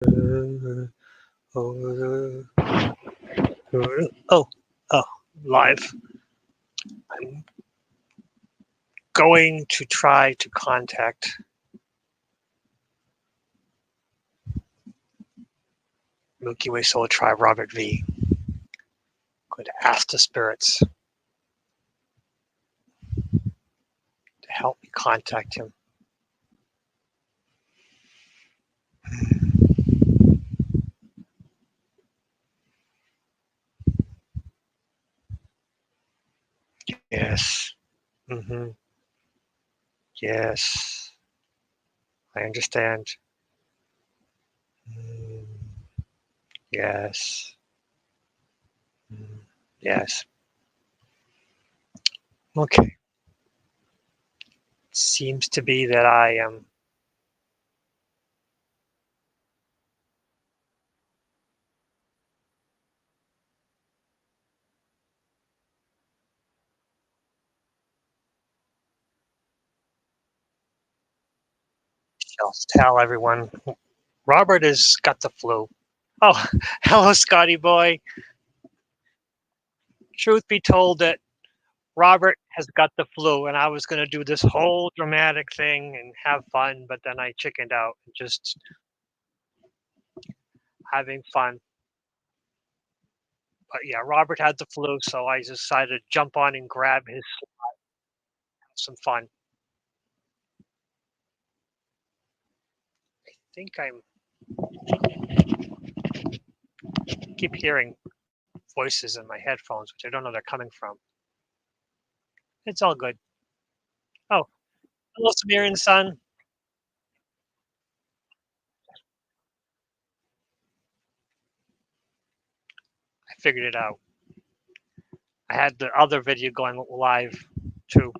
Oh, live. I'm going to try to contact MilkyWay Soul Tribe Robert V. Going to ask the spirits to help me contact him. Yes. Mm-hmm. Yes. I understand. Mm. Yes. Mm. Yes. Okay. Seems to be that I am I'll tell everyone. Robert has got the flu. Oh, hello, Scotty boy. Truth be told, that Robert has got the flu, and I was going to do this whole dramatic thing and have fun, but then I chickened out, just having fun. But yeah, Robert had the flu, so I decided to jump on and grab his some fun. I think I'm keep hearing voices in my headphones, which I don't know where they're coming from. It's all good. Oh, hello, Samarian son. I figured it out. I had the other video going live too.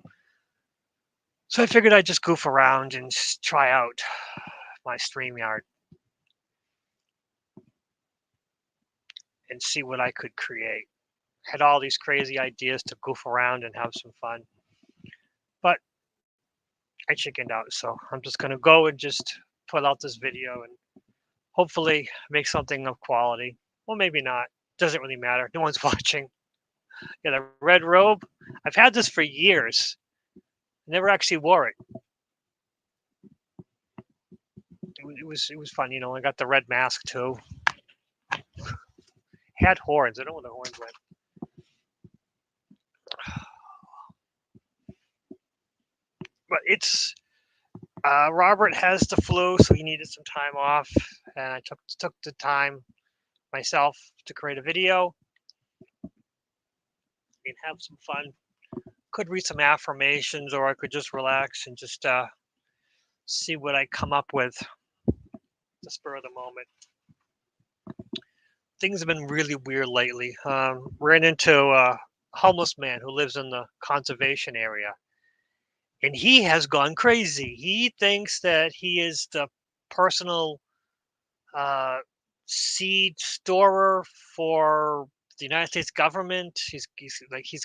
So I figured I'd just goof around and try out my Streamyard and see what I could create. Had all these crazy ideas to goof around and have some fun, but I chickened out. So I'm just gonna go and just put out this video and hopefully make something of quality. Well, maybe not. Doesn't really matter. No one's watching. Yeah, the red robe. I've had this for years. Never actually wore it. It was fun. I got the red mask too. Had horns. I don't know where the horns went. But it's Robert has the flu, so he needed some time off, and I took the time myself to create a video and have some fun. Could read some affirmations, or I could just relax and just see what I come up with. The spur of the moment. Things have been really weird lately. Ran into a homeless man who lives in the conservation area, and he has gone crazy. He thinks that he is the personal uh, seed storer for the United States government. He's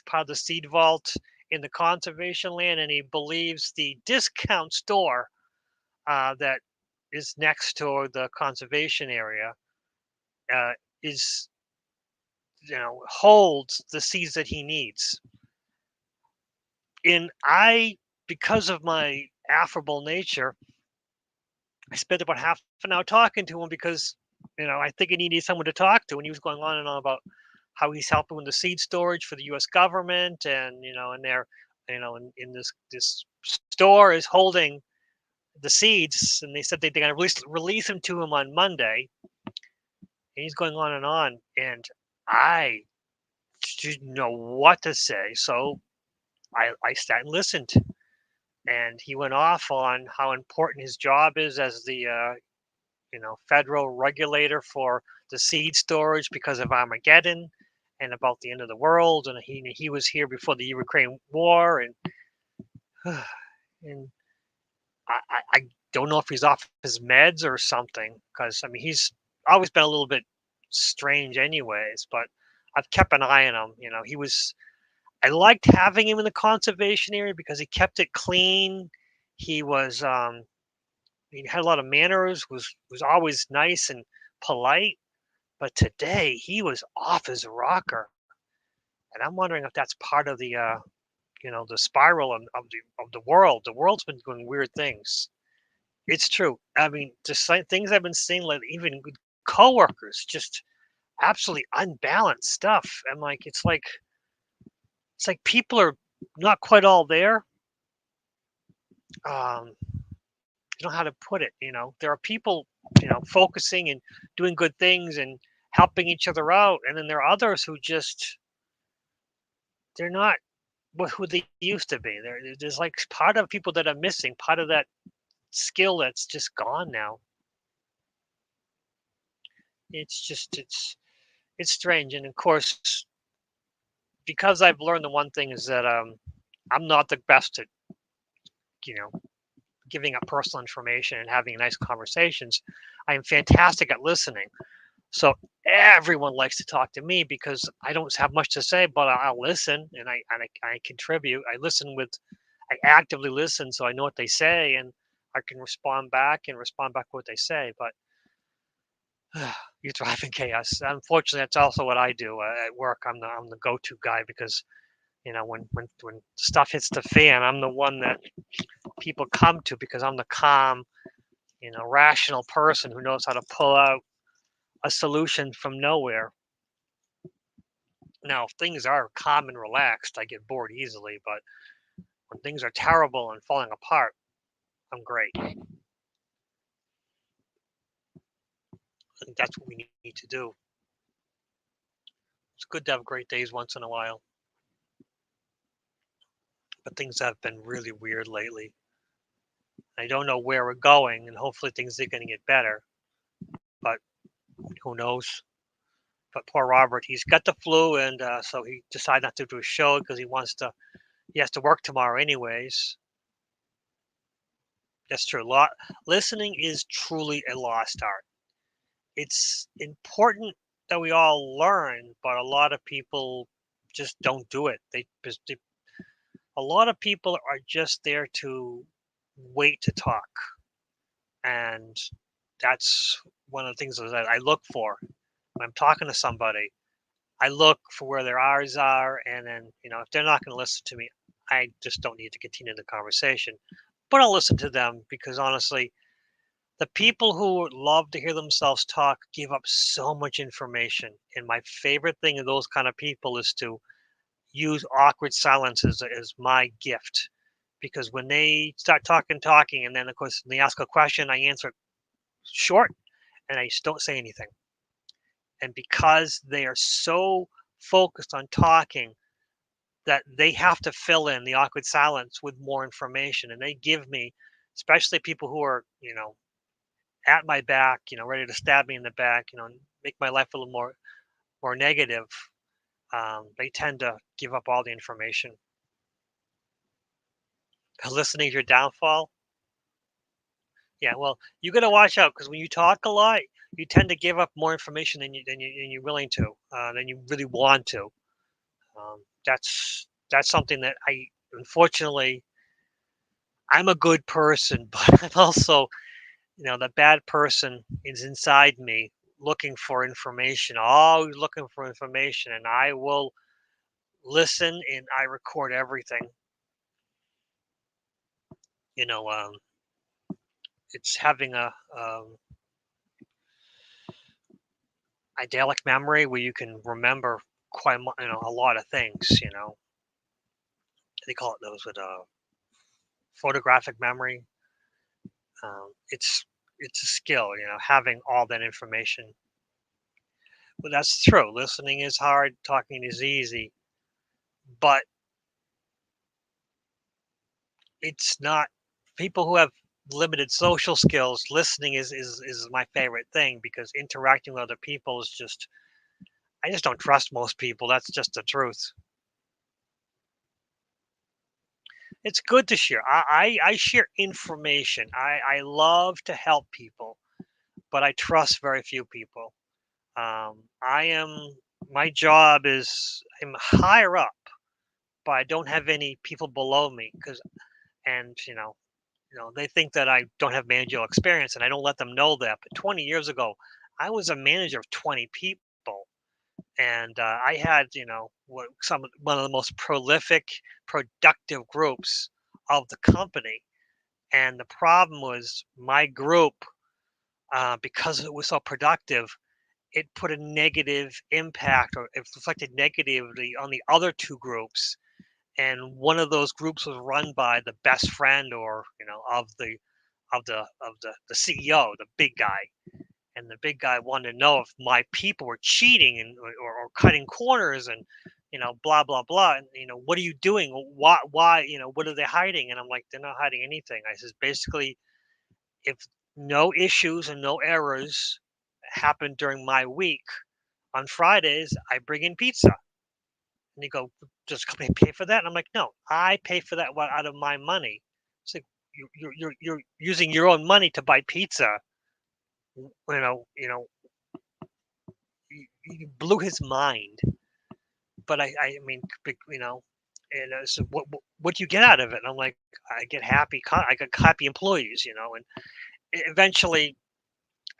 part of the seed vault in the conservation land, and he believes the discount store that is next to the conservation area uh, is holds the seeds that he needs. And because of my affable nature, I spent about half an hour talking to him because, I think he needed someone to talk to, and he was going on and on about how he's helping with the seed storage for the U.S. government, and and they're, in this store is holding the seeds, and they said they're going to release them to him on Monday, and he's going on, and I didn't know what to say, so I sat and listened, and he went off on how important his job is as the federal regulator for the seed storage because of Armageddon and about the end of the world, and he was here before the Ukraine war, and and I don't know if he's off his meds or something, because I mean he's always been a little bit strange anyways, but I've kept an eye on him. I liked having him in the conservation area because he kept it clean. He was He had a lot of manners, was always nice and polite, but today he was off as a rocker, and I'm wondering if that's part of the the spiral of the world. The world's been doing weird things. It's true. I mean, just things I've been seeing, like even with coworkers, just absolutely unbalanced stuff. And like it's like people are not quite all there. I don't know how to put it. There are people, focusing and doing good things and helping each other out, and then there are others who just they're not who they used to be. There's like part of people that are missing, part of that skill that's just gone now. It's strange, and of course, because I've learned the one thing is that I'm not the best at you know giving up personal information and having nice conversations. I am fantastic at listening. So everyone likes to talk to me because I don't have much to say, but I'll listen and I contribute. I actively listen, so I know what they say and I can respond back what they say. But you thrive in chaos. Unfortunately, that's also what I do at work. I'm the go-to guy because when stuff hits the fan, I'm the one that people come to because I'm the calm, rational person who knows how to pull out a solution from nowhere. Now, if things are calm and relaxed, I get bored easily, but when things are terrible and falling apart, I'm great. I think that's what we need to do. It's good to have great days once in a while, but things have been really weird lately. I don't know where we're going, and hopefully things are going to get better, but who knows? But poor Robert, he's got the flu, and so he decided not to do a show because he has to work tomorrow anyways. That's true. Listening is truly a lost art. It's important that we all learn, but a lot of people just don't do it. A lot of people are just there to wait to talk, and that's one of the things that I look for when I'm talking to somebody. I look for where their eyes are, and then if they're not going to listen to me, I just don't need to continue the conversation. But I'll listen to them because honestly, the people who love to hear themselves talk give up so much information. And my favorite thing of those kind of people is to use awkward silence as my gift. Because when they start talking, and then of course when they ask a question, I answer short and I just don't say anything. And because they are so focused on talking that they have to fill in the awkward silence with more information. And they give me, especially people who are, at my back, ready to stab me in the back, and make my life a little more negative. They tend to give up all the information. Listening is your downfall. Yeah, well, you got to watch out because when you talk a lot, you tend to give up more information than you're willing to, than you really want to. That's something that unfortunately, I'm a good person, but I'm also, the bad person is inside me looking for information, always looking for information, and I will listen and I record everything. You know, um, it's having a idyllic memory where you can remember a lot of things. They call it those with photographic memory. It's a skill, having all that information. But that's true. Listening is hard, talking is easy, but it's not. People who have limited social skills, listening is my favorite thing because interacting with other people is just I just don't trust most people. That's just the truth. It's good to share. I share information. I love to help people, but I trust very few people. I am my job is I'm higher up, but I don't have any people below me because and they think that I don't have managerial experience, and I don't let them know that. But 20 years ago, I was a manager of 20 people, and I had, one of the most prolific, productive groups of the company. And the problem was my group, because it was so productive, it put a negative impact, or it reflected negatively on the other two groups. And one of those groups was run by the best friend, or of the CEO, the big guy. And the big guy wanted to know if my people were cheating, or cutting corners, and blah blah blah. And what are you doing? Why? What are they hiding? And I'm like, they're not hiding anything. I says, basically, if no issues and no errors happen during my week, on Fridays I bring in pizza. And you go, does the company pay for that? And I'm like, no, I pay for that one out of my money. It's like, you're using your own money to buy pizza. You know, you know, you blew his mind. But I mean, and so what do you get out of it? And I'm like, I get I got happy employees, and eventually,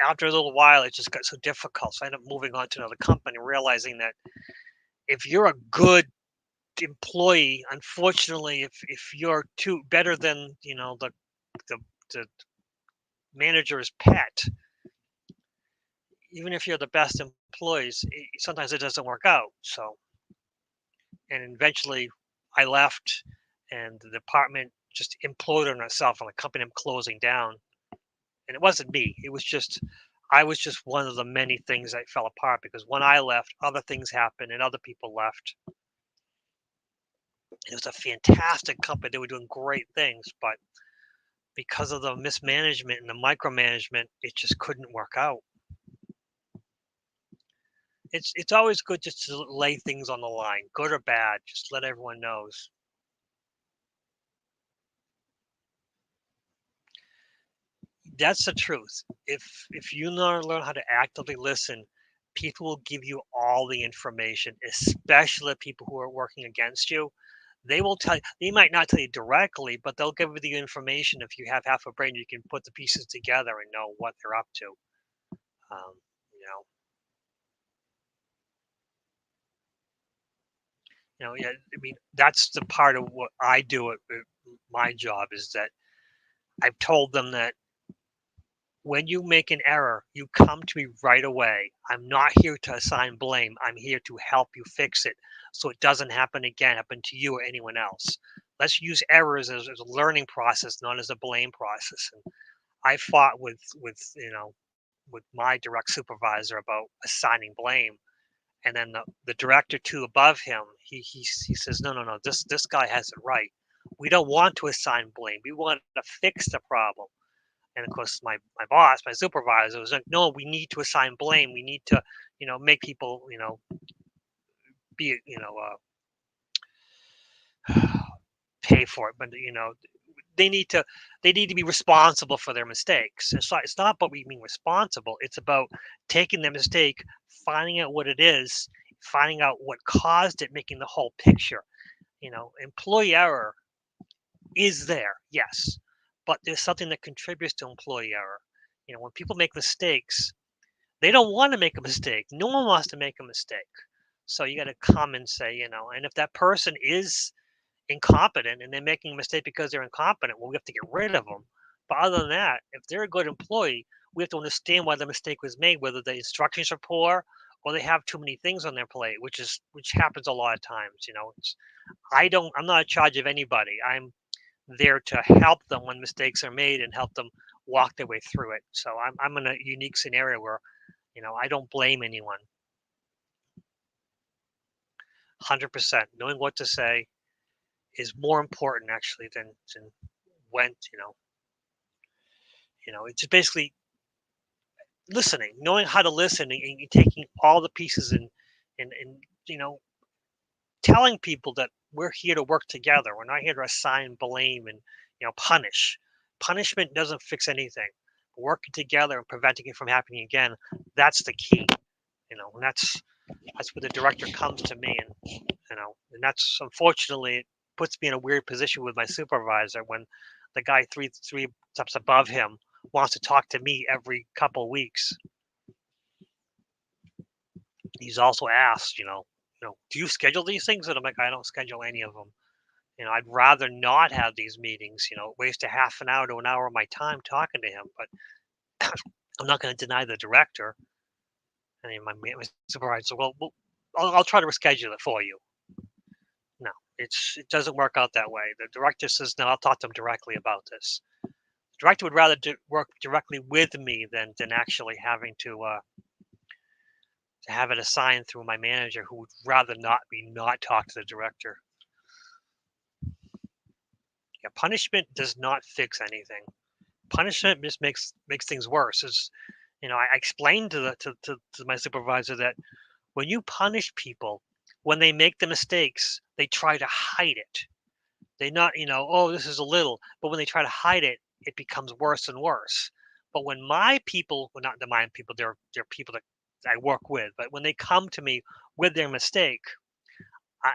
after a little while, it just got so difficult. So I ended up moving on to another company, realizing that if you're a good employee, unfortunately, if you're too better than the the manager's pet, even if you're the best employees, sometimes it doesn't work out. So, and eventually, I left, and the department just imploded on itself, and the company I'm closing down. And it wasn't me. It was just I was just one of the many things that fell apart, because when I left, other things happened and other people left. It was a fantastic company. They were doing great things, but because of the mismanagement and the micromanagement, it just couldn't work out. It's always good just to lay things on the line, good or bad. Just let everyone knows. That's the truth. If you learn how to actively listen, people will give you all the information, especially people who are working against you. They will tell you. They might not tell you directly, but they'll give you the information. If you have half a brain, you can put the pieces together and know what they're up to. Um, you know, yeah. I mean, that's the part of what I do. My job is that I've told them that when you make an error, you come to me right away. I'm not here to assign blame. I'm here to help you fix it so it doesn't happen to you or anyone else. Let's use errors as a learning process, not as a blame process. And I fought with my direct supervisor about assigning blame. And then the director too above him, he says, no, this guy has it right. We don't want to assign blame. We want to fix the problem. And of course, my boss, my supervisor, was like, "No, we need to assign blame. We need to, make people, be, pay for it. But they need to be responsible for their mistakes. It's not about being responsible. It's about taking the mistake, finding out what it is, finding out what caused it, making the whole picture. Employee error is there, yes, but there's something that contributes to employee error. When people make mistakes, they don't want to make a mistake. No one wants to make a mistake. So you got to come and say, and if that person is incompetent and they're making a mistake because they're incompetent, well, we have to get rid of them. But other than that, if they're a good employee, we have to understand why the mistake was made, whether the instructions are poor or they have too many things on their plate, which happens a lot of times. I'm not in charge of anybody. I'm there to help them when mistakes are made and help them walk their way through it. So I'm in a unique scenario where, I don't blame anyone. 100%. Knowing what to say is more important actually than when, it's basically listening, knowing how to listen, and taking all the pieces, and telling people that we're here to work together. We're not here to assign blame and punish. Punishment doesn't fix anything. Working together and preventing it from happening again, that's the key. And that's where the director comes to me, and that's, unfortunately, it puts me in a weird position with my supervisor when the guy three steps above him wants to talk to me every couple weeks. He's also asked, do you schedule these things? And I'm like, I don't schedule any of them. I'd rather not have these meetings, waste a half an hour to an hour of my time talking to him. But I'm not going to deny the director. And then my supervisor, well, I'll try to reschedule it for you. No, it doesn't work out that way. The director says, no, I'll talk to him directly about this. The director would rather work directly with me than actually having to have it assigned through my manager, who would rather not talk to the director. Yeah, punishment does not fix anything. Punishment just makes things worse. I explained to my supervisor that when you punish people, when they make the mistakes, they try to hide it. They not, oh, this is a little, but when they try to hide it, it becomes worse and worse. But when my people, well, not my people, they're people that I work with, but when they come to me with their mistake,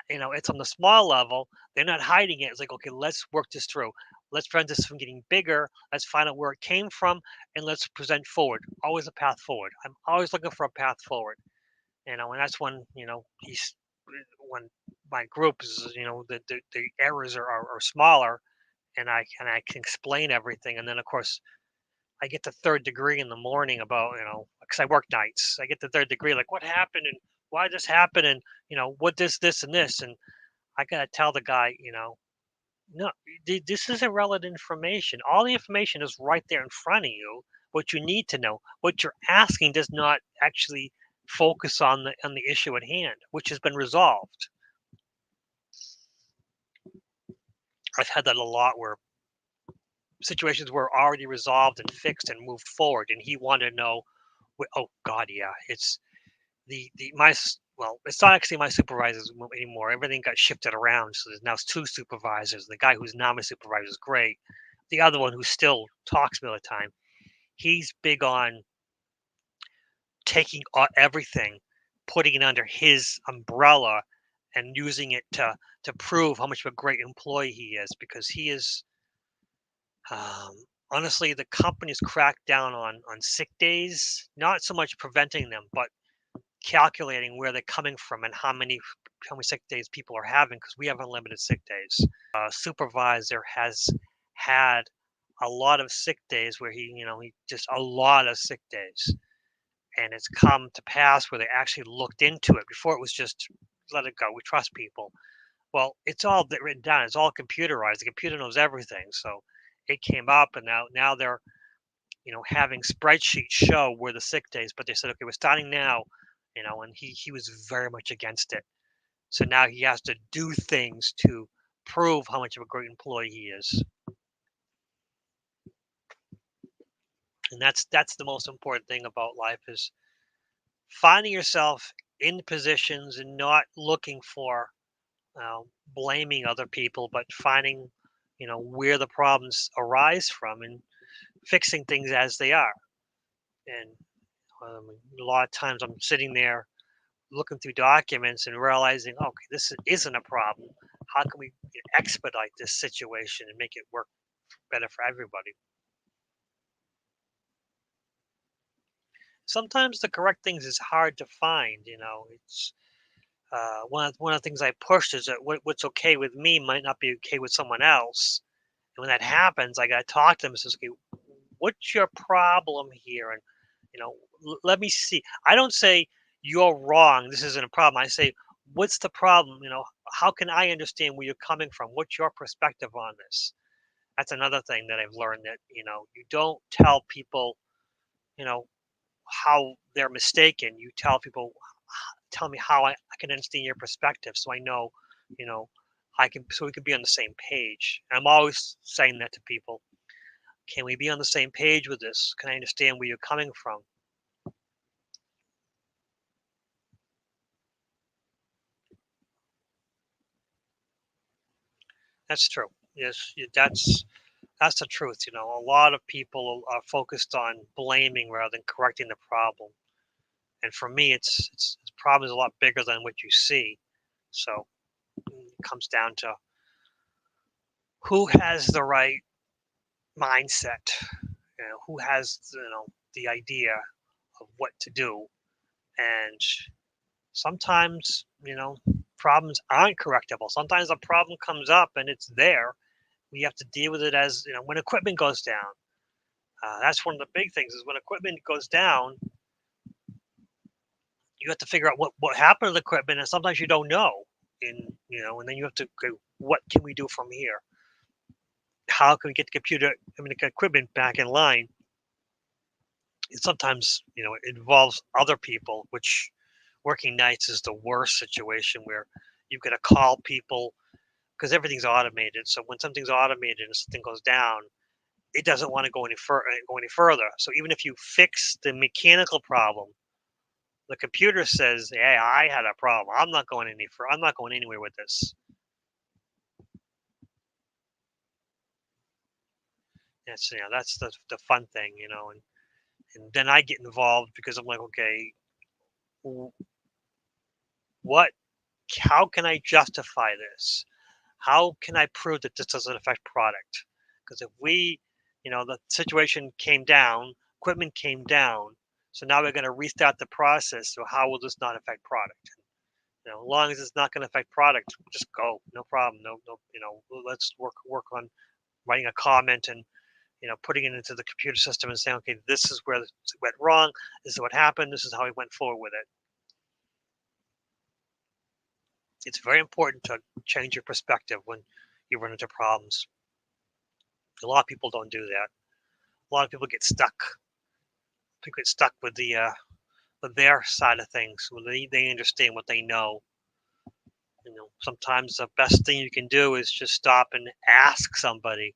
it's on the small level. They're not hiding it. It's like, okay, let's work this through. Let's prevent this from getting bigger. Let's find out where it came from, and let's present forward. Always a path forward. I'm always looking for a path forward. And that's when when my group is, the errors are smaller, and I can explain everything. And then of course I get the third degree in the morning about, because I work nights. I get the third degree, like what happened and why this happened, and what this and this, and I gotta tell the guy, no, this is irrelevant information. All the information is right there in front of you. What you need to know, what you're asking, does not actually focus on the issue at hand, which has been resolved. I've had that a lot where situations were already resolved and fixed and moved forward, and he wanted to know. Oh God, yeah, it's it's not actually my supervisors anymore. Everything got shifted around, so there's now two supervisors. The guy who's now my supervisor is great. The other one, who still talks to me all the time, he's big on taking everything, putting it under his umbrella, and using it to prove how much of a great employee he is, because he is. Honestly, the company's cracked down on sick days, not so much preventing them, but calculating where they're coming from and how many sick days people are having, because we have unlimited sick days. Supervisor has had a lot of sick days where he just a lot of sick days, and it's come to pass where they actually looked into it. Before it was just let it go. We trust people. Well, it's all written down. It's all computerized. The computer knows everything. So it came up, and now they're having spreadsheets show where the sick days. But they said, okay, we're starting now, and he was very much against it. So now he has to do things to prove how much of a great employee he is. And that's the most important thing about life, is finding yourself in positions and not looking for blaming other people, but finding where the problems arise from and fixing things as they are. And a lot of times I'm sitting there looking through documents and realizing, okay, this isn't a problem. How can we expedite this situation and make it work better for everybody? Sometimes the correct things is hard to find. It's one of the things I pushed is that what's okay with me might not be okay with someone else. And when that happens, I got to talk to them and says, okay, what's your problem here? And, let me see. I don't say you're wrong, this isn't a problem. I say, what's the problem? How can I understand where you're coming from? What's your perspective on this? That's another thing that I've learned, that, you don't tell people, you know, how they're mistaken. You tell people, tell me how I can understand your perspective, so I know, you know, so we could be on the same page. And I'm always saying that to people. Can we be on the same page with this? Can I understand where you're coming from? That's true. Yes, that's the truth. A lot of people are focused on blaming rather than correcting the problem. And for me, it's the problem is a lot bigger than what you see. So it comes down to who has the right mindset, who has, the idea of what to do. And sometimes, problems aren't correctable. Sometimes a problem comes up and it's there. We have to deal with it as, when equipment goes down. That's one of the big things is when equipment goes down, you have to figure out what happened to the equipment, and sometimes you don't know. And then you have to go, what can we do from here? How can we get the equipment back in line? And sometimes, it involves other people, which working nights is the worst situation where you've got to call people because everything's automated. So when something's automated and something goes down, it doesn't want to go any further. So even if you fix the mechanical problem, the computer says, "Hey, I had a problem. I'm not going I'm not going anywhere with this." That's the fun thing, and then I get involved because I'm like, okay, what? How can I justify this? How can I prove that this doesn't affect product? Because if the situation came down, equipment came down, so now we're going to restart the process. So how will this not affect product? As long as it's not going to affect product, just go, no problem. No, no, let's work on writing a comment and putting it into the computer system and saying, okay, this is where it went wrong. This is what happened. This is how we went forward with it. It's very important to change your perspective when you run into problems. A lot of people don't do that. A lot of people get stuck. People get stuck with with their side of things. When they understand what they know. Sometimes the best thing you can do is just stop and ask somebody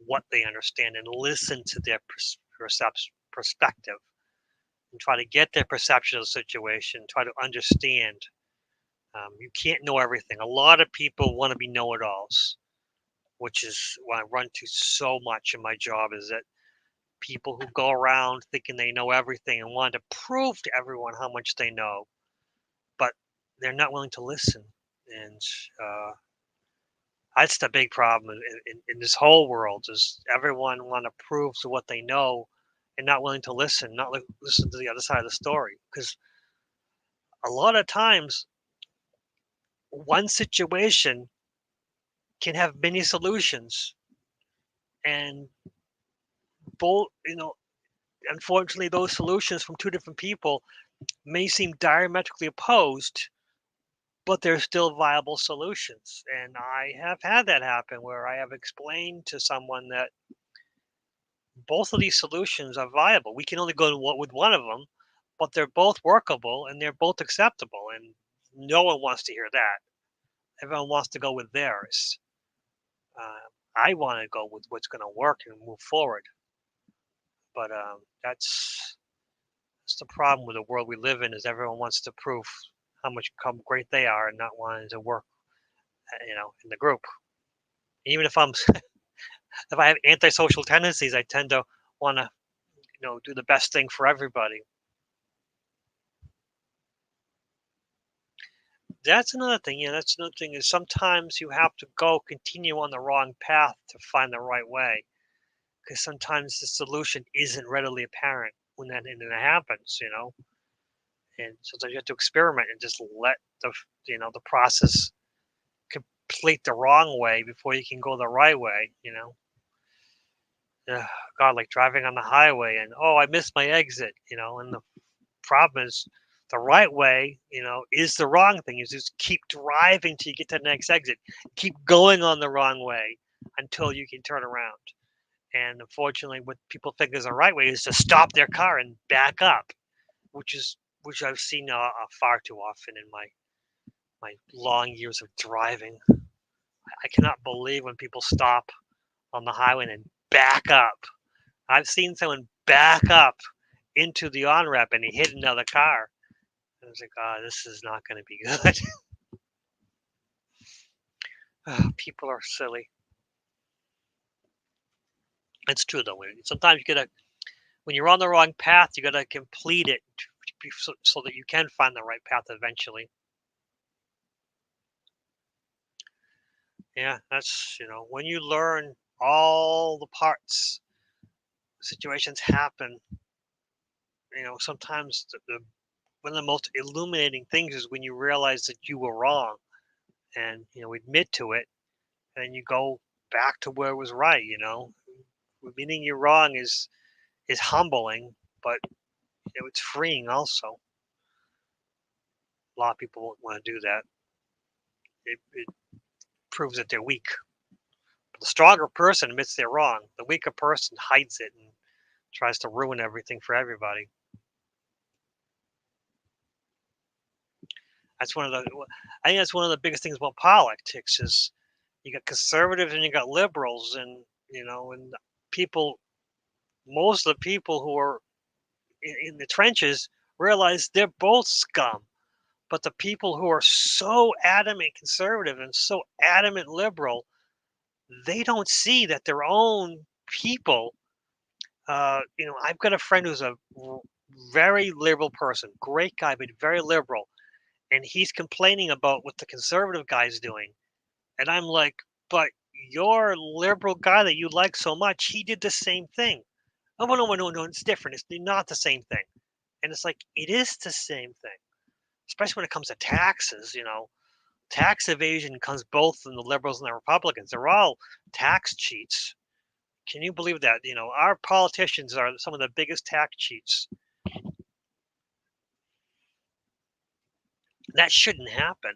what they understand and listen to their perspective and try to get their perception of the situation. Try to understand. You can't know everything. A lot of people want to be know-it-alls, which is what I run to so much in my job, is that people who go around thinking they know everything and want to prove to everyone how much they know, but they're not willing to listen. And that's the big problem in this whole world is everyone want to prove to what they know and not willing to listen, not listen to the other side of the story. Because a lot of times, one situation can have many solutions, and both, unfortunately, those solutions from two different people may seem diametrically opposed, but they're still viable solutions. And I have had that happen where I have explained to someone that both of these solutions are viable. We can only go with one of them, but they're both workable and they're both acceptable. And no one wants to hear that. Everyone wants to go with theirs. I want to go with what's going to work and move forward. But that's the problem with the world we live in is everyone wants to prove how great they are and not wanting to work, in the group. Even if if I have antisocial tendencies, I tend to want to, do the best thing for everybody. That's another thing. Yeah, that's another thing is sometimes you have to continue on the wrong path to find the right way. Because sometimes the solution isn't readily apparent when that happens, and sometimes you have to experiment and just let the process complete the wrong way before you can go the right way. God, like driving on the highway and I missed my exit, and the problem is the right way, is the wrong thing. Is just keep driving till you get to the next exit, keep going on the wrong way until you can turn around. And unfortunately, what people think is the right way is to stop their car and back up, which I've seen far too often in my long years of driving. I cannot believe when people stop on the highway and back up. I've seen someone back up into the on ramp and he hit another car. I was like, this is not going to be good. People are silly. It's true though. Sometimes when you're on the wrong path, you gotta complete it so that you can find the right path eventually. Yeah, that's when you learn all the parts. Situations happen. Sometimes one of the most illuminating things is when you realize that you were wrong, and admit to it, and you go back to where it was right. Admitting you're wrong is humbling, but it's freeing also. A lot of people won't want to do that. It proves that they're weak. But the stronger person admits they're wrong. The weaker person hides it and tries to ruin everything for everybody. That's one of the. I think that's one of the biggest things about politics is you got conservatives and you got liberals, and and people. Most of the people who are in the trenches realize they're both scum. But the people who are so adamant conservative and so adamant liberal, they don't see that their own people. I've got a friend who's a very liberal person, great guy, but very liberal, and he's complaining about what the conservative guy's doing, and I'm like, but your liberal guy that you like so much, he did the same thing. Oh, no, it's different. It's not the same thing, and it's like it is the same thing, especially when it comes to taxes. Tax evasion comes both from the liberals and the Republicans. They're all tax cheats. Can you believe that? Our politicians are some of the biggest tax cheats. That shouldn't happen.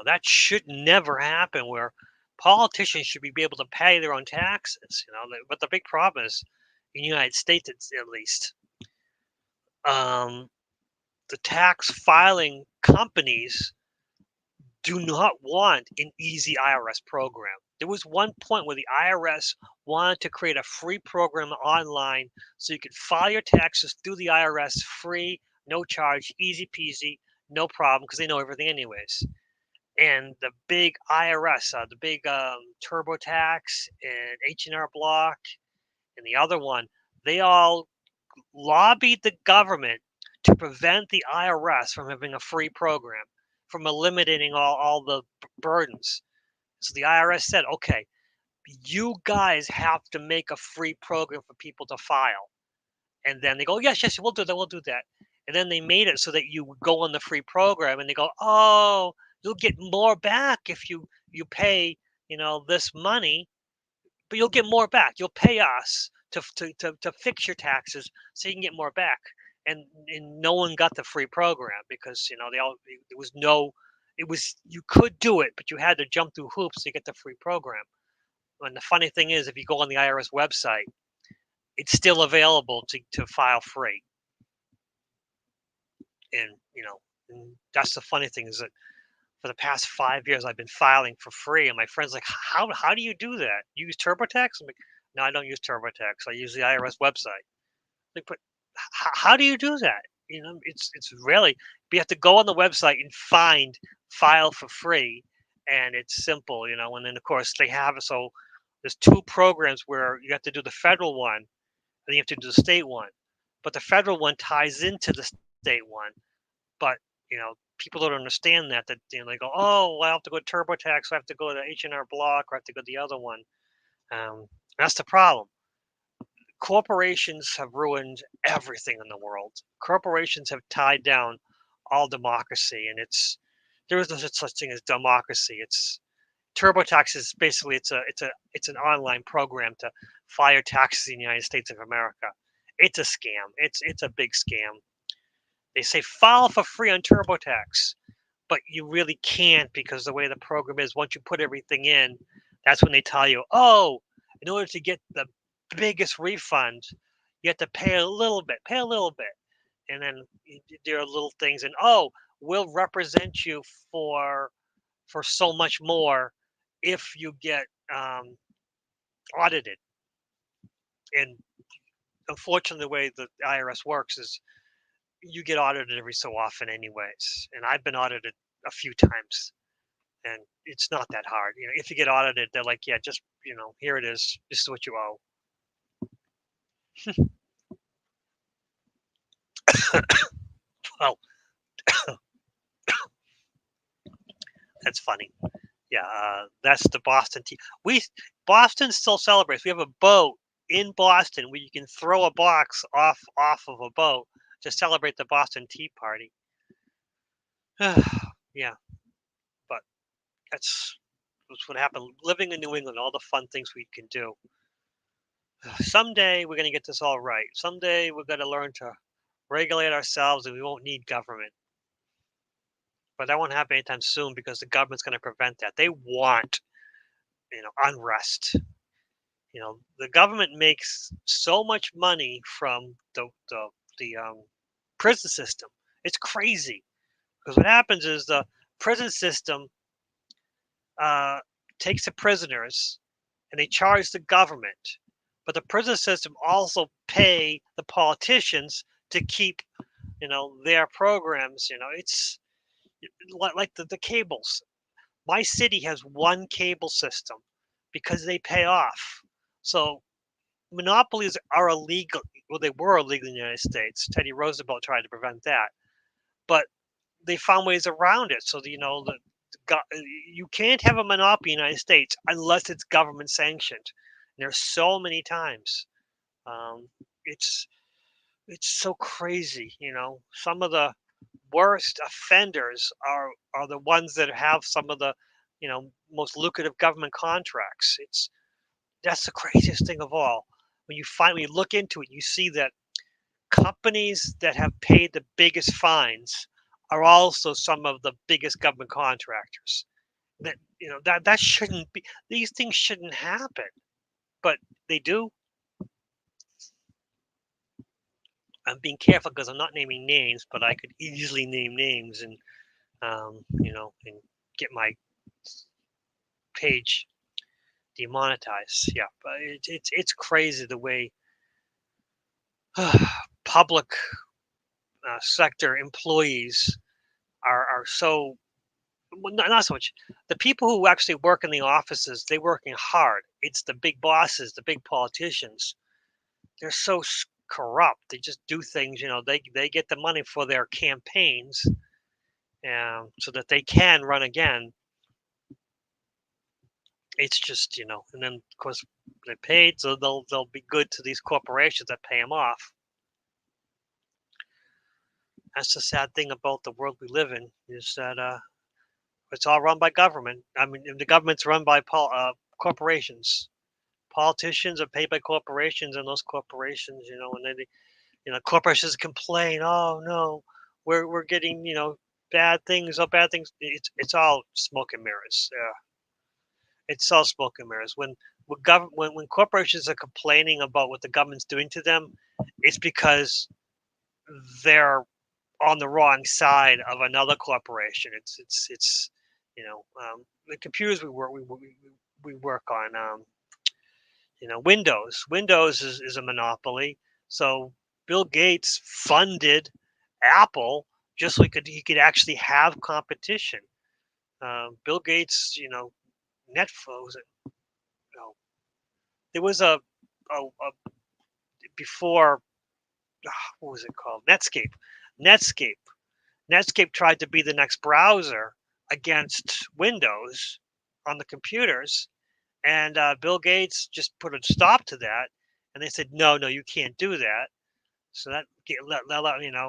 That should never happen where politicians should be able to pay their own taxes. But the big problem is in the United States, at least, the tax filing companies do not want an easy IRS program. There was one point where the IRS wanted to create a free program online so you could file your taxes through the IRS free, no charge, easy peasy, no problem, because they know everything anyways. And the big IRS, the big TurboTax and H&R Block and the other one, they all lobbied the government to prevent the IRS from having a free program, from eliminating all the burdens. So the IRS said, okay, you guys have to make a free program for people to file. And then they go, yes, we'll do that. And then they made it so that you would go on the free program and they go, oh, you'll get more back if you pay, this money, but you'll get more back. You'll pay us to fix your taxes so you can get more back. And no one got the free program because, you could do it, but you had to jump through hoops to get the free program. And the funny thing is, if you go on the IRS website, it's still available to file free. And, and that's the funny thing is that for the past 5 years, I've been filing for free. And my friend's like, how do you do that? You use TurboTax? I'm like, no, I don't use TurboTax. I use the IRS website. Like, but how do you do that? It's really, you have to go on the website and find file for free. And it's simple, and then of course they have it. So there's two programs where you have to do the federal one and then you have to do the state one. But the federal one ties into the state one. But, people don't understand that they go, oh, well, I have to go to TurboTax, I have to go to H&R Block, or I have to go to the other one. That's the problem. Corporations have ruined everything in the world. Corporations have tied down all democracy, and there is no such thing as democracy. It's TurboTax is basically it's an online program to file taxes in the United States of America. It's a scam. It's a big scam. They say file for free on TurboTax, but you really can't because the way the program is, once you put everything in, that's when they tell you, oh, in order to get the biggest refund, you have to pay a little bit, and then there are little things, and oh, we'll represent you for so much more if you get audited. And unfortunately, the way the IRS works is you get audited every so often anyways, and I've been audited a few times, and it's not that hard. If you get audited, they're like, yeah, just here it is, this is what you owe. Well, that's funny. Yeah, that's the Boston tea. Boston still celebrates. We have a boat in Boston where you can throw a box off of a boat to celebrate the Boston Tea Party. Yeah, but that's what happened. Living in New England, all the fun things we can do. Someday we're going to get this all right. Someday we're going to learn to regulate ourselves, and we won't need government. But that won't happen anytime soon because the government's going to prevent that. They want, unrest. The government makes so much money from the prison system. It's crazy because what happens is the prison system uh, takes the prisoners and they charge the government, but the prison system also pay the politicians to keep their programs. It's like the cables. My city has one cable system because they pay off. So monopolies are illegal. Well, they were illegal in the United States. Teddy Roosevelt tried to prevent that, but they found ways around it. So you can't have a monopoly in the United States unless it's government sanctioned. And there's so many times. Um, it's it's so crazy. Some of the worst offenders are the ones that have some of the most lucrative government contracts. That's the craziest thing of all. When you finally look into it, you see that companies that have paid the biggest fines are also some of the biggest government contractors. That shouldn't be. These things shouldn't happen, but they do. I'm being careful because I'm not naming names, but I could easily name names and get my page demonetized. Yeah, but it's crazy the way public sector employees are so, well, not so much the people who actually work in the offices. They're working hard. It's the big bosses, the big politicians. They're so corrupt. They just do things. They get the money for their campaigns, so that they can run again. It's just and then of course they're paid, so they'll be good to these corporations that pay them off. That's the sad thing about the world we live in, is that it's all run by government. I mean, the government's run by corporations. Politicians are paid by corporations, and those corporations, and then corporations complain. Oh no, we're getting bad things. Oh, bad things. It's all smoke and mirrors. Yeah, it's all smoke and mirrors. When corporations are complaining about what the government's doing to them, it's because they're on the wrong side of another corporation. It's the computers we work on. Windows. Windows is a monopoly. So Bill Gates funded Apple just so he could actually have competition. Bill Gates, Netflix. There was a before. What was it called? Netscape. Netscape. Netscape tried to be the next browser against Windows on the computers, and Bill Gates just put a stop to that, and they said, no, you can't do that. So that and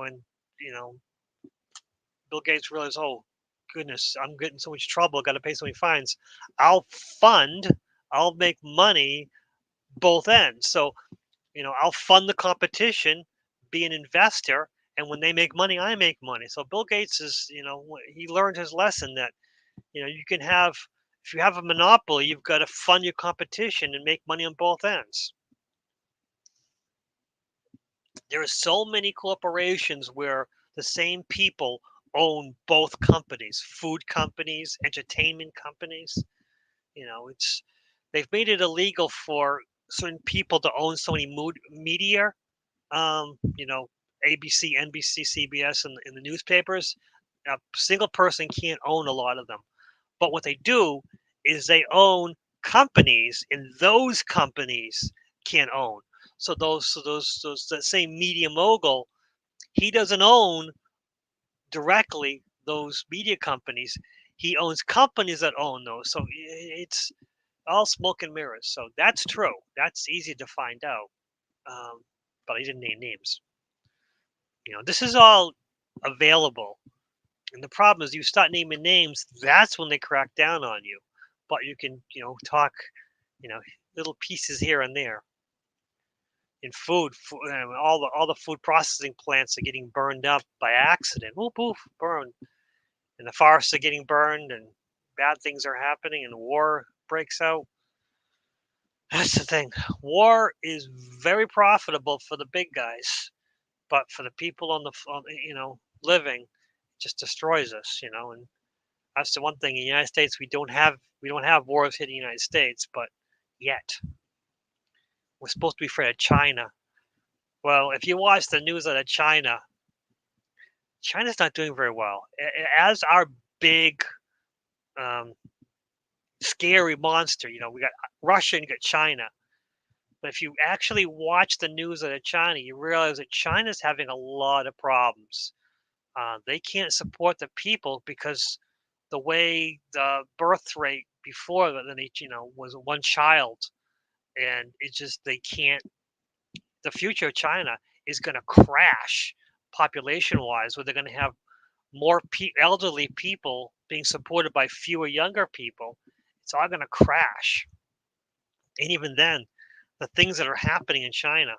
Bill Gates realized, oh goodness, I'm getting so much trouble, got to pay so many fines. I'll I'll make money both ends. So I'll fund the competition, be an investor, and when they make money, I make money. So Bill Gates he learned his lesson that you can have, if you have a monopoly, you've got to fund your competition and make money on both ends. There are so many corporations where the same people own both companies, food companies, entertainment companies. It's they've made it illegal for certain people to own so many media. Um, you know, ABC, NBC, CBS, and in the newspapers. A single person can't own a lot of them. But what they do is they own companies, and those companies can own. So the same media mogul, he doesn't own directly those media companies. He owns companies that own those. So it's all smoke and mirrors. So that's true. That's easy to find out. Um, but I didn't name names. This is all available. And the problem is you start naming names, that's when they crack down on you. But you can, talk, you know, little pieces here and there. In all the food processing plants are getting burned up by accident. Whoop whoop, burned. And the forests are getting burned, and bad things are happening, and war breaks out. That's the thing. War is very profitable for the big guys, but for the people living, it just destroys us. And that's the one thing in the United States we don't have wars hitting the United States, but yet we're supposed to be afraid of China. Well, if you watch the news out of China, China's not doing very well. As our big, um, scary monster, we got Russia and you got China. But if you actually watch the news out of China, you realize that China's having a lot of problems. They can't support the people because the way the birth rate before was one child, and it's just they can't. The future of China is going to crash population wise, where they're going to have more elderly people being supported by fewer younger people. It's all going to crash. And even then, the things that are happening in China,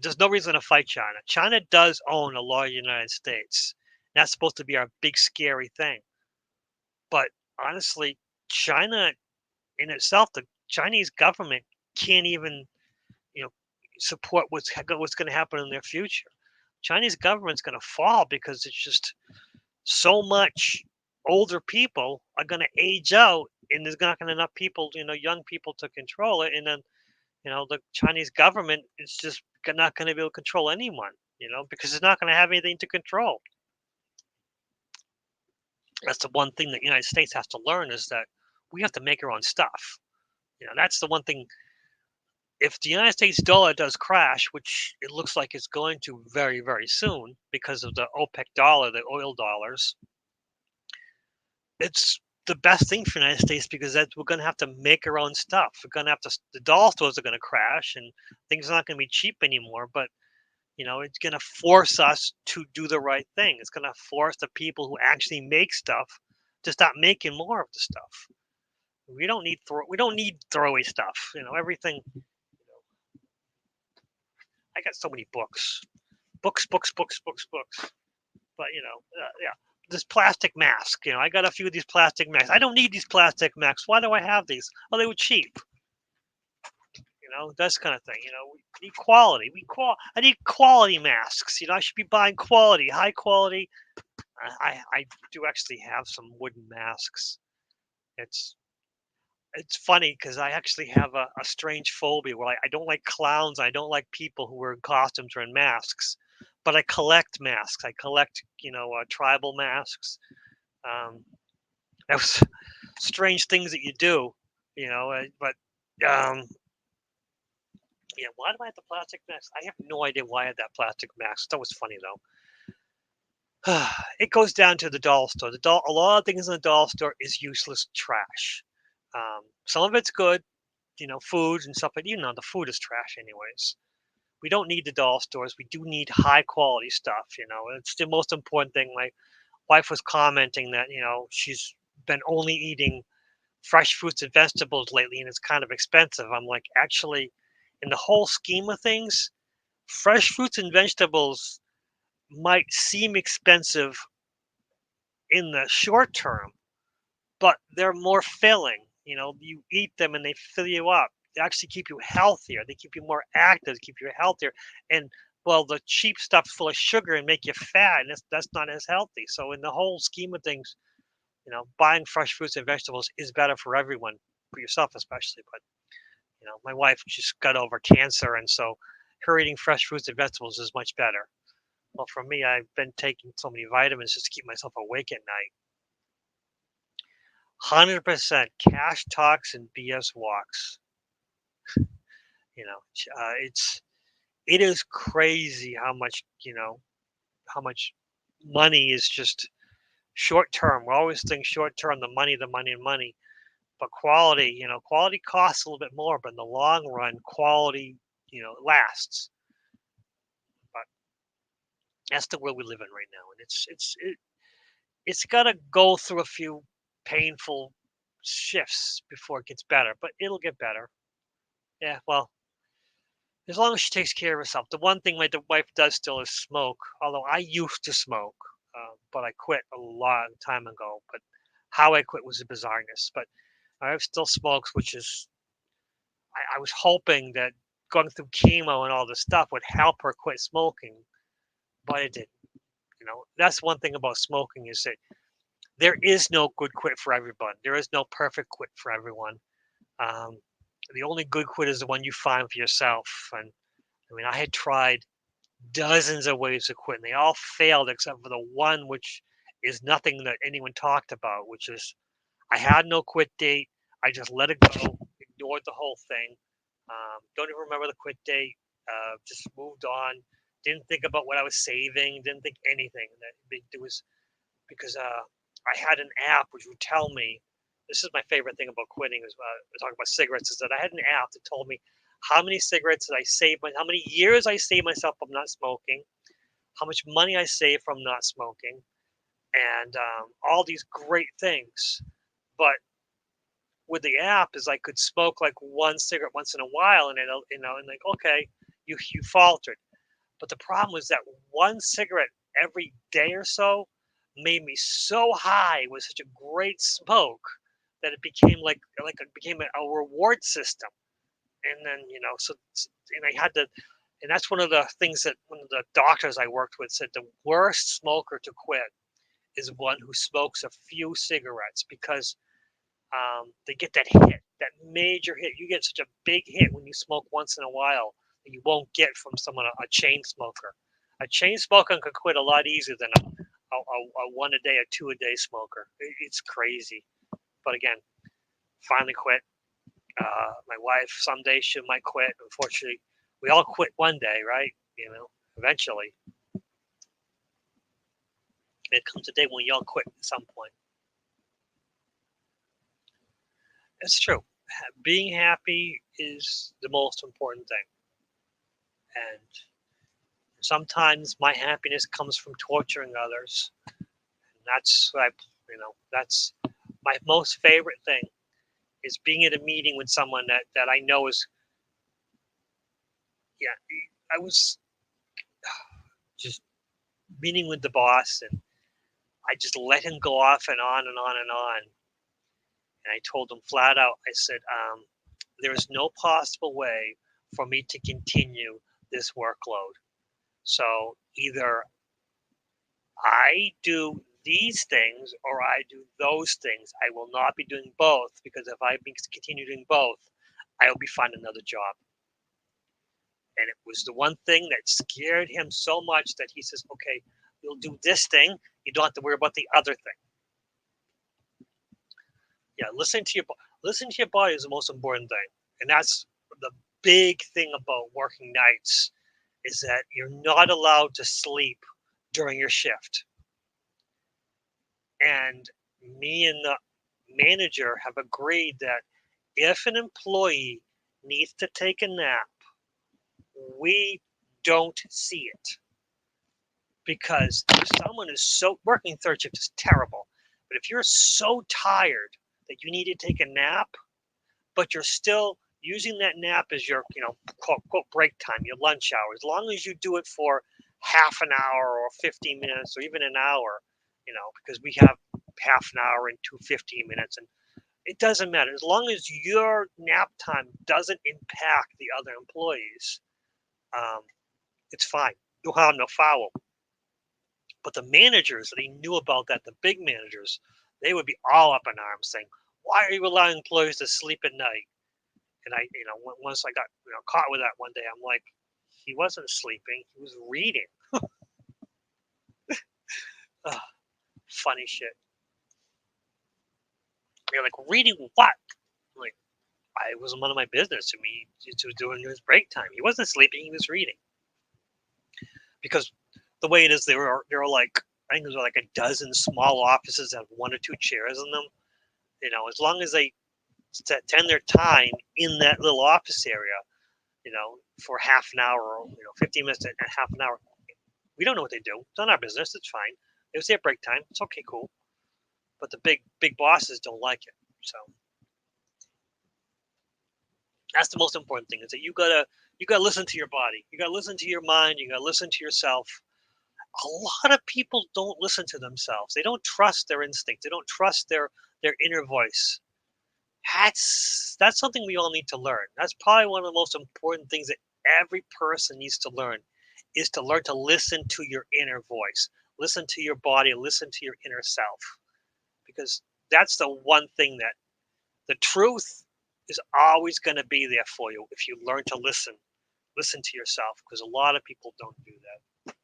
there's no reason to fight China. China does own a lot of the United States. That's supposed to be our big scary thing. But honestly, China in itself, the Chinese government can't even, you know, support what's going to happen in their future. Chinese government's going to fall because it's just so much older people are going to age out, and there's not going to enough people, young people to control it, and then the Chinese government is just not going to be able to control anyone, because it's not going to have anything to control. That's the one thing that the United States has to learn, is that we have to make our own stuff. That's the one thing. If the United States dollar does crash, which it looks like it's going to very, very soon because of the OPEC dollar, the oil dollars, it's the best thing for the United States, because we're going to have to make our own stuff. We're going to have to. The dollar stores are going to crash, and things are not going to be cheap anymore. But it's going to force us to do the right thing. It's going to force the people who actually make stuff to stop making more of the stuff. We don't need throwaway stuff. Everything. I got so many books. Books. But yeah. This plastic mask. I got a few of these plastic masks. I don't need these plastic masks. Why do I have these? Oh, they were cheap. This kind of thing. We need quality. I need quality masks. I should be buying quality, high quality. I do actually have some wooden masks. It's funny because I actually have a strange phobia where I don't like clowns. I don't like people who wear costumes or in masks. But I collect masks. I collect, tribal masks. That was strange things that you do, but yeah, why do I have the plastic mask? I have no idea why I had that plastic mask. That was funny though. It goes down to the dollar store. A lot of things in the dollar store is useless trash. Some of it's good, food and stuff, but the food is trash anyways. We don't need the dollar stores. We do need high quality stuff. It's the most important thing. My wife was commenting that she's been only eating fresh fruits and vegetables lately, and it's kind of expensive. I'm like, actually, in the whole scheme of things, fresh fruits and vegetables might seem expensive in the short term, but they're more filling. You eat them and they fill you up. They actually keep you healthier. They keep you more active, keep you healthier. And well, the cheap stuff's full of sugar and make you fat, and that's not as healthy. So in the whole scheme of things, buying fresh fruits and vegetables is better for everyone, for yourself especially. But my wife just got over cancer, and so her eating fresh fruits and vegetables is much better. Well, for me, I've been taking so many vitamins just to keep myself awake at night. 100% cash talks and BS walks. It is crazy how much money is just short term. We always think short term, the money, and money. But quality, quality costs a little bit more, but in the long run, quality, lasts. But that's the world we live in right now, and it's got to go through a few painful shifts before it gets better, but it'll get better. Yeah, well, as long as she takes care of herself. The one thing my wife does still is smoke, although I used to smoke, but I quit a long time ago. But how I quit was a bizarreness. But my wife still smokes, which is, I was hoping that going through chemo and all this stuff would help her quit smoking, but it didn't. That's one thing about smoking is that there is no good quit for everyone. There is no perfect quit for everyone. Um, the only good quit is the one you find for yourself. And I mean, I had tried dozens of ways to quit, and they all failed except for the one which is nothing that anyone talked about, which is I had no quit date. I just let it go, ignored the whole thing. Don't even remember the quit date. Just moved on. Didn't think about what I was saving. Didn't think anything. It was because I had an app which would tell me. This is my favorite thing about quitting is talking about cigarettes. Is that I had an app that told me how many cigarettes I saved, how many years I saved myself from not smoking, how much money I saved from not smoking, and all these great things. But with the app is I could smoke like one cigarette once in a while, and and like, okay, you faltered. But the problem was that one cigarette every day or so made me so high with such a great smoke that it became like it became a reward system. And then and I had to, and that's one of the things that one of the doctors I worked with said the worst smoker to quit is one who smokes a few cigarettes because they get that hit, that major hit. You get such a big hit when you smoke once in a while that you won't get from someone, a chain smoker. A chain smoker can quit a lot easier than a one a day or two a day smoker. It's crazy. But again, finally quit. My wife someday she might quit. Unfortunately, we all quit one day, right? Eventually. It comes a day when you all quit at some point. It's true. Being happy is the most important thing. And sometimes my happiness comes from torturing others. And that's that's my most favorite thing is being at a meeting with someone that I know is, yeah, I was just meeting with the boss and I just let him go off and on and on and on. And I told him flat out, I said, there is no possible way for me to continue this workload. So either I do these things or I do those things. I will not be doing both because if I continue doing both, I will be finding another job. And it was the one thing that scared him so much that he says, okay, you'll do this thing. You don't have to worry about the other thing. Yeah, listening to your body is the most important thing. And that's the big thing about working nights is that you're not allowed to sleep during your shift. And me and the manager have agreed that if an employee needs to take a nap, we don't see it. Because if someone is so working third shift is terrible, but if you're so tired that you need to take a nap, but you're still using that nap as your, quote break time, your lunch hour, as long as you do it for half an hour or 15 minutes or even an hour, because we have half an hour and 15 minutes, and it doesn't matter. As long as your nap time doesn't impact the other employees, it's fine. You'll have no foul. But the managers, they knew about that. The big managers, they would be all up in arms saying, why are you allowing employees to sleep at night? And I, once I got caught with that one day, I'm like, he wasn't sleeping. He was reading. Funny shit. You're like, reading what? I'm like, it wasn't none of my business to me. He was doing his break time. He wasn't sleeping. He was reading. Because the way it is, they were like, I think there's like a dozen small offices that have 1 or 2 chairs in them. As long as they spend their time in that little office area, for half an hour or 15 minutes and half an hour. We don't know what they do. It's not our business. It's fine. It was their break time. It's okay, cool. But the big bosses don't like it. So that's the most important thing, is that you gotta listen to your body. You gotta listen to your mind. You gotta listen to yourself. A lot of people don't listen to themselves. They don't trust their instincts. They don't trust their inner voice. That's something we all need to learn. That's probably one of the most important things that every person needs to learn, is to learn to listen to your inner voice, listen to your body, listen to your inner self, because that's the one thing that the truth is always going to be there for you if you learn to listen to yourself, because a lot of people don't do that.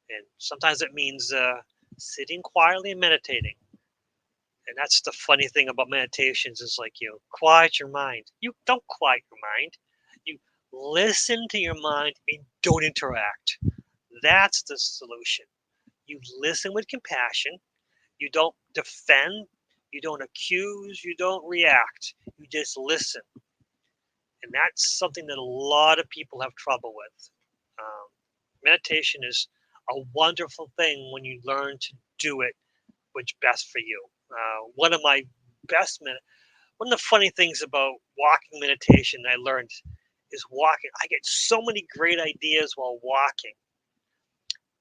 And sometimes it means sitting quietly and meditating. And that's the funny thing about meditations, is like, quiet your mind. You don't quiet your mind. You listen to your mind and don't interact. That's the solution. You listen with compassion. You don't defend. You don't accuse. You don't react. You just listen. And that's something that a lot of people have trouble with. Meditation is a wonderful thing when you learn to do it what's best for you. One of the funny things about walking meditation I learned is walking. I get so many great ideas while walking,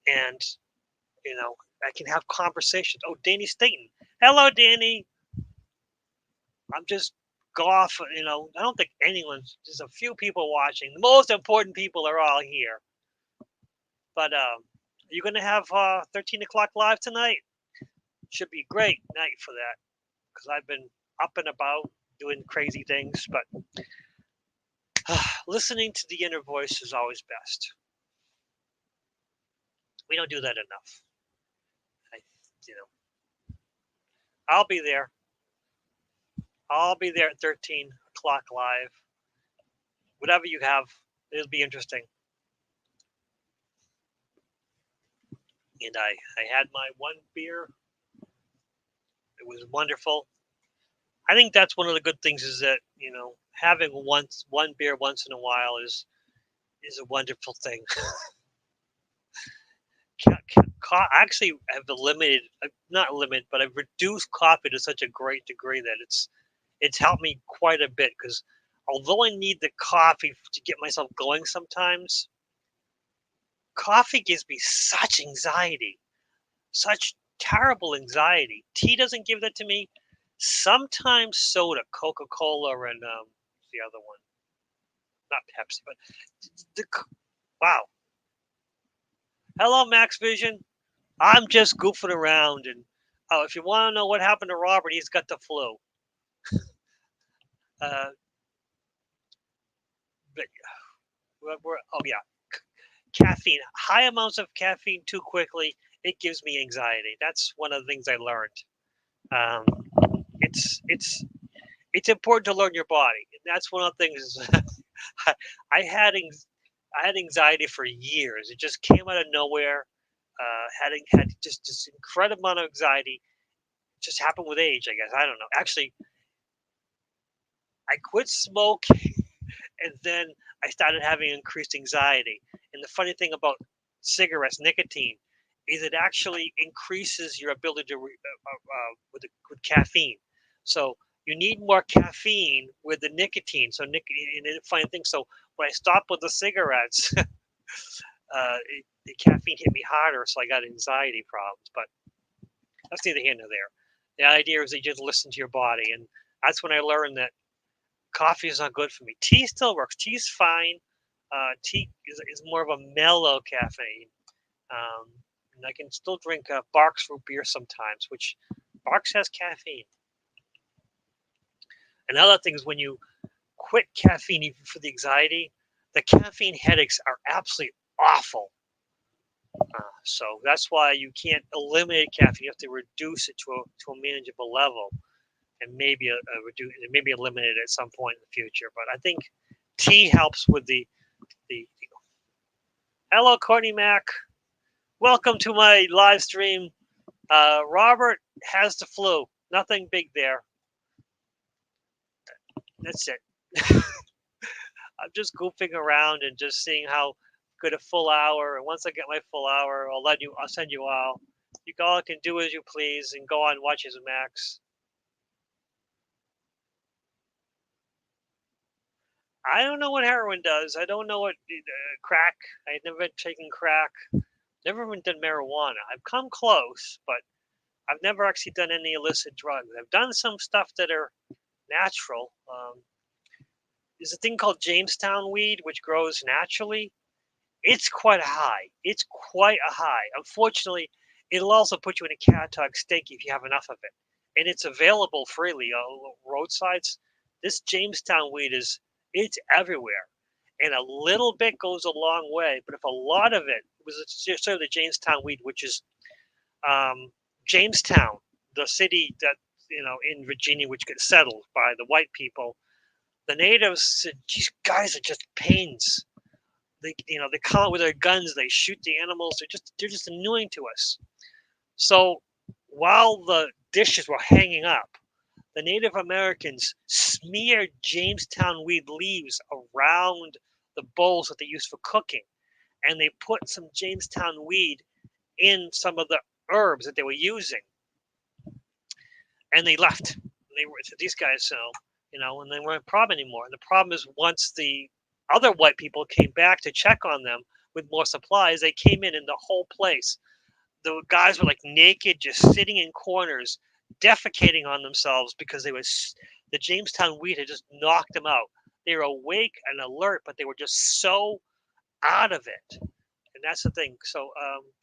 and I can have conversations. Oh, Danny Staten. Hello, Danny. I'm just go off. I don't think anyone's. Just a few people watching. The most important people are all here. But are you going to have 13 o'clock live tonight? Should be a great night for that, because I've been up and about doing crazy things. But listening to the inner voice is always best. We don't do that enough. I'll be there. I'll be there at 13 o'clock live. Whatever you have, it'll be interesting. And I had my one beer. It was wonderful. I think that's one of the good things, is that, having one beer once in a while is a wonderful thing. Actually, I've but I've reduced coffee to such a great degree that it's helped me quite a bit, because although I need the coffee to get myself going sometimes, coffee gives me such anxiety, such terrible anxiety. Tea doesn't give that to me. Sometimes soda, Coca-Cola, and the other one, not Pepsi, but wow. Hello, Max Vision. I'm just goofing around, and if you want to know what happened to Robert, he's got the flu. Caffeine. High amounts of caffeine too quickly, it gives me anxiety. That's one of the things I learned. It's important to learn your body, and that's one of the things. I had anxiety for years. It just came out of nowhere. Had just this incredible amount of anxiety. It just happened with age, I guess. I don't know. Actually, I quit smoking, and then I started having increased anxiety. And the funny thing about cigarettes, nicotine, is it actually increases your ability to with caffeine. So you need more caffeine with the nicotine. So nicotine, and the funny thing. So when I stopped with the cigarettes, the caffeine hit me harder, so I got anxiety problems. But that's neither here nor there. The idea is that you just listen to your body, and that's when I learned that coffee is not good for me. Tea still works. Tea's fine. Tea is more of a mellow caffeine. And I can still drink Barks root beer sometimes, which Barks has caffeine. Another thing is, when you quit caffeine, even for the anxiety, the caffeine headaches are absolutely awful. So that's why you can't eliminate caffeine. You have to reduce it to a manageable level, and maybe eliminate it at some point in the future. But I think tea helps with the. Hello, Courtney Mack. Welcome to my live stream. Robert has the flu. Nothing big there. That's it. I'm just goofing around and just seeing how good a full hour. And once I get my full hour, I'll send you all. You all can do as you please and go on watches Max. I don't know what heroin does. I don't know what crack. I've never taken crack. Never even done marijuana. I've come close, but I've never actually done any illicit drugs. I've done some stuff that are natural. There's a thing called Jamestown weed, which grows naturally. It's quite a high. It's quite a high. Unfortunately, it'll also put you in a catatonic state if you have enough of it. And it's available freely on roadsides. This Jamestown weed it's everywhere. And a little bit goes a long way. But if a lot of it was sort of the Jamestown weed, which is Jamestown, the city that, in Virginia, which gets settled by the white people, the natives said, these guys are just pains. They come out with their guns, they shoot the animals, they're just annoying to us. So while the dishes were hanging up, the Native Americans smeared Jamestown weed leaves around the bowls that they used for cooking. And they put some Jamestown weed in some of the herbs that they were using. And they left. These guys, and they weren't a problem anymore. And the problem is once the other white people came back to check on them with more supplies, they came in the whole place. The guys were like naked, just sitting in corners, defecating on themselves because the Jamestown weed had just knocked them out. They were awake and alert, but they were just so out of it. And that's the thing. So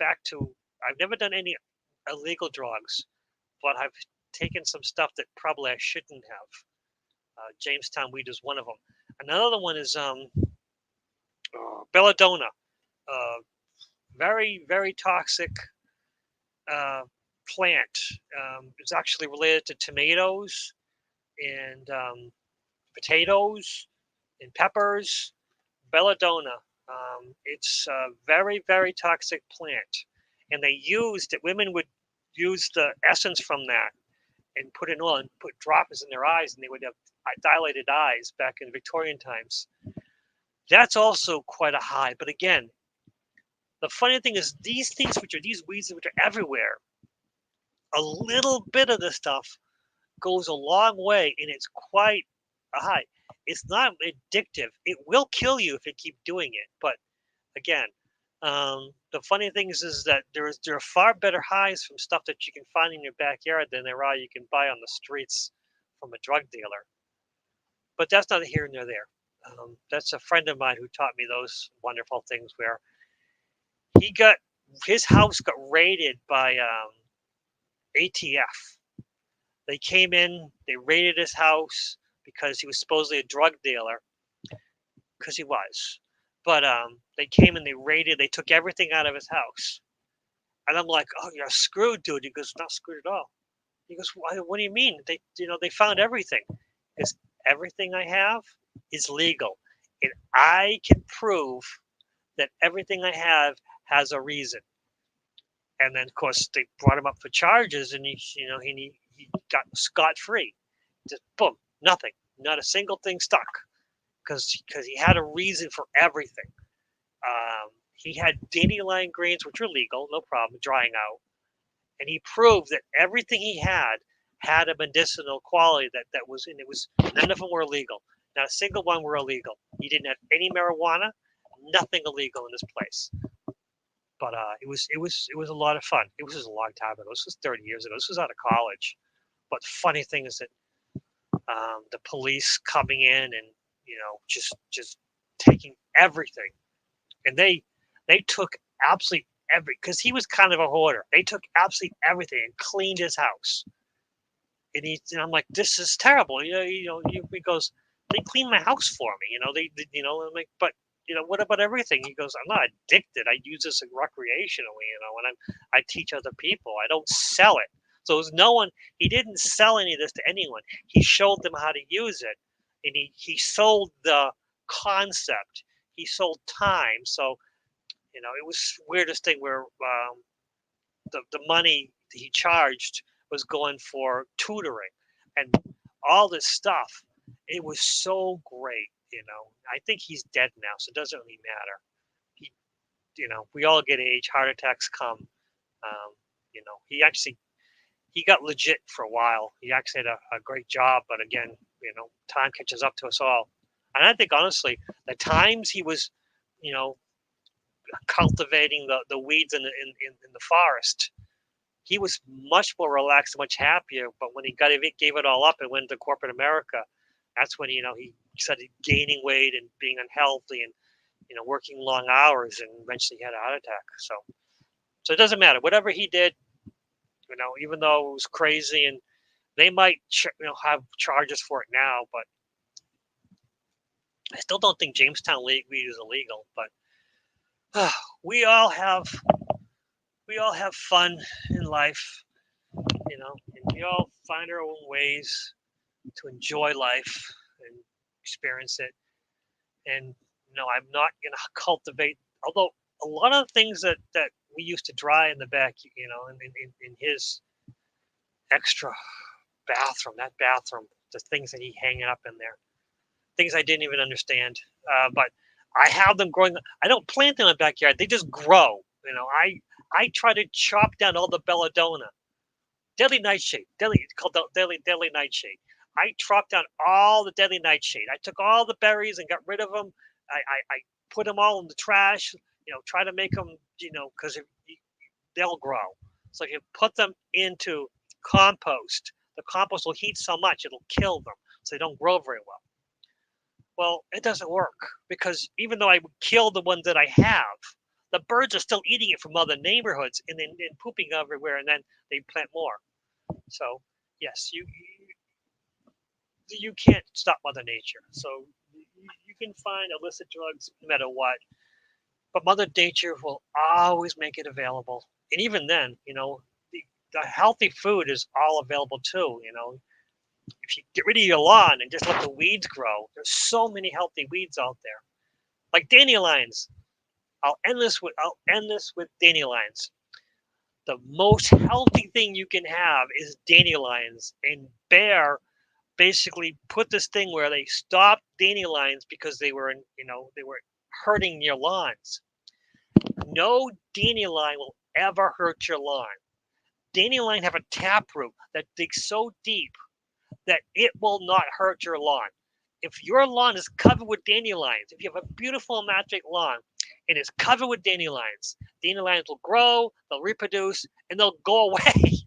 back to, I've never done any illegal drugs, but I've taken some stuff that probably I shouldn't have. Jamestown weed is one of them. Another one is belladonna. Very, very toxic plant. It's actually related to tomatoes and potatoes and peppers. Belladonna. It's a very, very toxic plant. And women would use the essence from that and put in oil and put drops in their eyes, and they would have dilated eyes back in Victorian times. That's also quite a high. But again, the funny thing is these weeds which are everywhere, a little bit of this stuff goes a long way, and it's quite a high. It's not addictive. It will kill you if you keep doing it. But again, the funny thing is that there are far better highs from stuff that you can find in your backyard than there are you can buy on the streets from a drug dealer. But that's not here nor there. That's a friend of mine who taught me those wonderful things where his house got raided by ATF. They came in, they raided his house because he was supposedly a drug dealer, because he was. But they came and they took everything out of his house. And I'm like, oh, you're screwed, dude. He goes, not screwed at all. He goes, what do you mean? They found everything. Because everything I have is legal. And I can prove that everything I have has a reason. And then, of course, they brought him up for charges, and he got scot-free. Just boom, nothing. Not a single thing stuck. Because he had a reason for everything. He had dandelion greens, which were legal, no problem, drying out. And he proved that everything he had a medicinal quality that was, and none of them were illegal. Not a single one were illegal. He didn't have any marijuana, nothing illegal in this place. But it was a lot of fun. It was just a long time ago. This was 30 years ago. This was out of college. But the funny thing is that the police coming in and just taking everything, and they took absolutely because he was kind of a hoarder. They took absolutely everything and cleaned his house. And I'm like, this is terrible. He goes, they cleaned my house for me. I'm like, but what about everything? He goes, I'm not addicted. I use this recreationally, and I teach other people. I don't sell it. So it was he didn't sell any of this to anyone. He showed them how to use it. And he sold the concept. He sold time. So It was weirdest thing where the money that he charged was going for tutoring and all this stuff. It was so great. I think he's dead now, so it doesn't really matter. He, we all get age, heart attacks come. He got legit for a while. He actually had a great job, but again, time catches up to us all. And I think honestly, the times he was, you know, cultivating the weeds in the forest, he was much more relaxed, much happier. But when he gave it all up and went to corporate America, that's when he started gaining weight and being unhealthy and working long hours, and eventually he had a heart attack. So it doesn't matter. Whatever he did, even though it was crazy, and they might have charges for it now, but I still don't think Jamestown weed is illegal. But we all have fun in life, and we all find our own ways to enjoy life and experience it. And I'm not going to cultivate, although a lot of the things that we used to dry in the back, in his extra bathroom, the things that he hanging up in there, things I didn't even understand. But I have them growing. I don't plant them in my backyard. They just grow. I try to chop down all the belladonna, deadly nightshade, it's called deadly nightshade. I chopped down all the deadly nightshade. I took all the berries and got rid of them. I put them all in the trash. Try to make them, because they'll grow. So if you put them into compost, the compost will heat so much it'll kill them, so they don't grow very well. Well, it doesn't work, because even though I would kill the ones that I have, the birds are still eating it from other neighborhoods and pooping everywhere, and then they plant more. So yes, you can't stop Mother Nature. So you can find illicit drugs no matter what, but Mother Nature will always make it available. And even then, the healthy food is all available too. If you get rid of your lawn and just let the weeds grow, there's so many healthy weeds out there, like dandelions. I'll end this with dandelions. The most healthy thing you can have is dandelions, and Bayer basically put this thing where they stopped dandelions because they were hurting your lawns. No dandelion will ever hurt your lawn. Dandelion have a taproot that digs so deep that it will not hurt your lawn. If your lawn is covered with dandelions, if you have a beautiful magic lawn and it's covered with dandelions will grow, they'll reproduce, and they'll go away.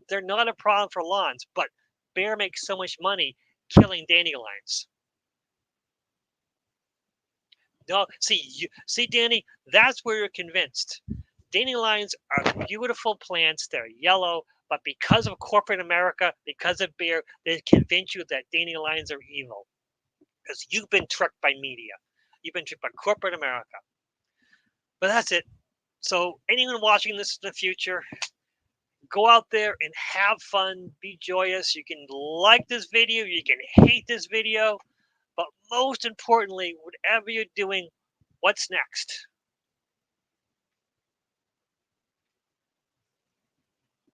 They're not a problem for lawns, but Bayer makes so much money killing dandelions. No, see, Danny, that's where you're convinced. Dandelions are beautiful plants. They're yellow, but because of corporate America, because of Bayer, they convince you that dandelions are evil. Because you've been tricked by media. You've been tricked by corporate America. But that's it. So anyone watching this in the future, go out there and have fun. Be joyous. You can like this video. You can hate this video. But most importantly, whatever you're doing, what's next?